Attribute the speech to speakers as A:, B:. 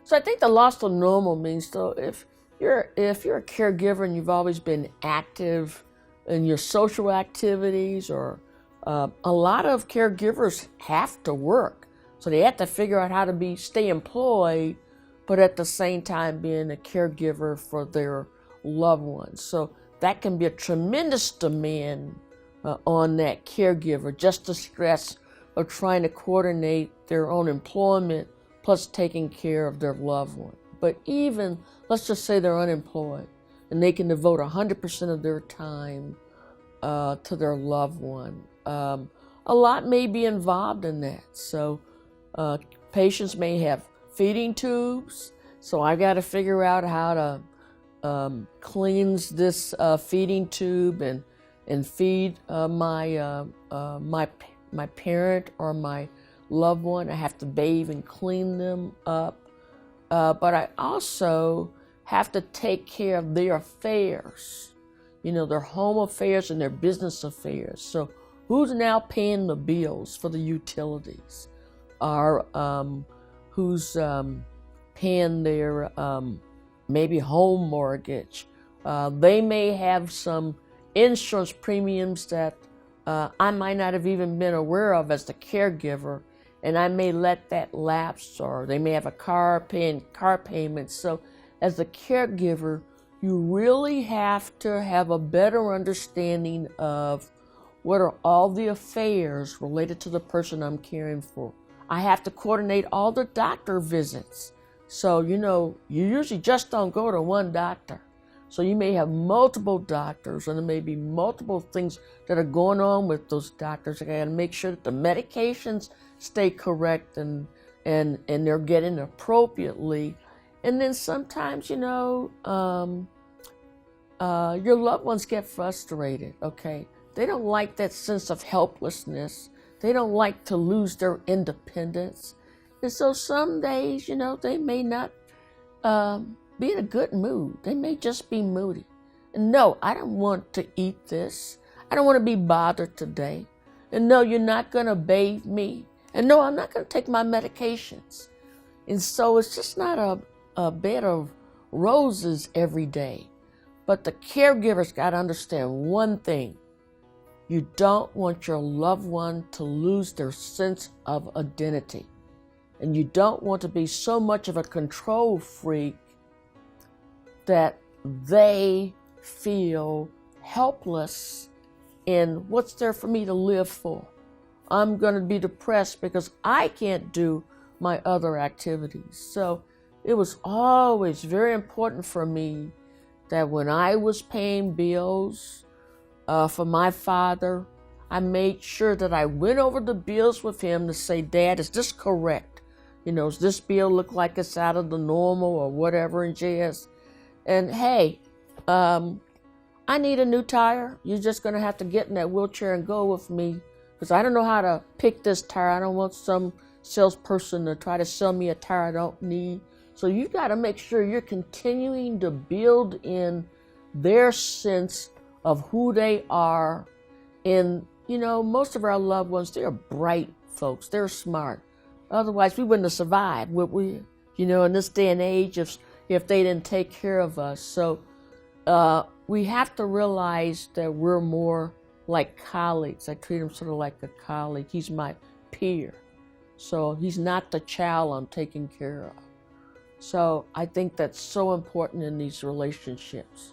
A: So I think the loss of normal means, though, if you're a caregiver and you've always been active in your social activities, or a lot of caregivers have to work, so they have to figure out how to stay employed, but at the same time being a caregiver for their loved ones. So that can be a tremendous demand on that caregiver, just the stress of trying to coordinate their own employment plus taking care of their loved one. But even, let's just say they're unemployed and they can devote 100% of their time to their loved one. A lot may be involved in that. So patients may have feeding tubes, so I got to figure out how to cleanse this feeding tube and feed my parent or my loved one. I have to bathe and clean them up, but I also have to take care of their affairs, their home affairs and their business affairs. So who's now paying the bills for the utilities, or who's paying their maybe home mortgage. They may have some insurance premiums that I might not have even been aware of as the caregiver, and I may let that lapse, or they may have a car payments. So as a caregiver, you really have to have a better understanding of what are all the affairs related to the person I'm caring for. I have to coordinate all the doctor visits. So, you usually just don't go to one doctor. So you may have multiple doctors, and there may be multiple things that are going on with those doctors. I gotta make sure that the medications stay correct and they're getting appropriately. And then sometimes, your loved ones get frustrated, okay? They don't like that sense of helplessness. They don't like to lose their independence. And so some days, they may not be in a good mood. They may just be moody. And no, I don't want to eat this. I don't want to be bothered today. And no, you're not going to bathe me. And no, I'm not going to take my medications. And so it's just not a bed of roses every day. But the caregivers got to understand one thing. You don't want your loved one to lose their sense of identity. And you don't want to be so much of a control freak that they feel helpless in what's there for me to live for. I'm going to be depressed because I can't do my other activities. So it was always very important for me that when I was paying bills for my father, I made sure that I went over the bills with him to say, Dad, is this correct? Does this bill look like it's out of the normal or whatever in JS? And hey, I need a new tire. You're just going to have to get in that wheelchair and go with me, because I don't know how to pick this tire. I don't want some salesperson to try to sell me a tire I don't need. So you got to make sure you're continuing to build in their sense of who they are. And, most of our loved ones, they're bright folks. They're smart. Otherwise, we wouldn't have survived. In this day and age, if they didn't take care of us. So we have to realize that we're more like colleagues. I treat him sort of like a colleague. He's my peer. So he's not the child I'm taking care of. So I think that's so important in these relationships.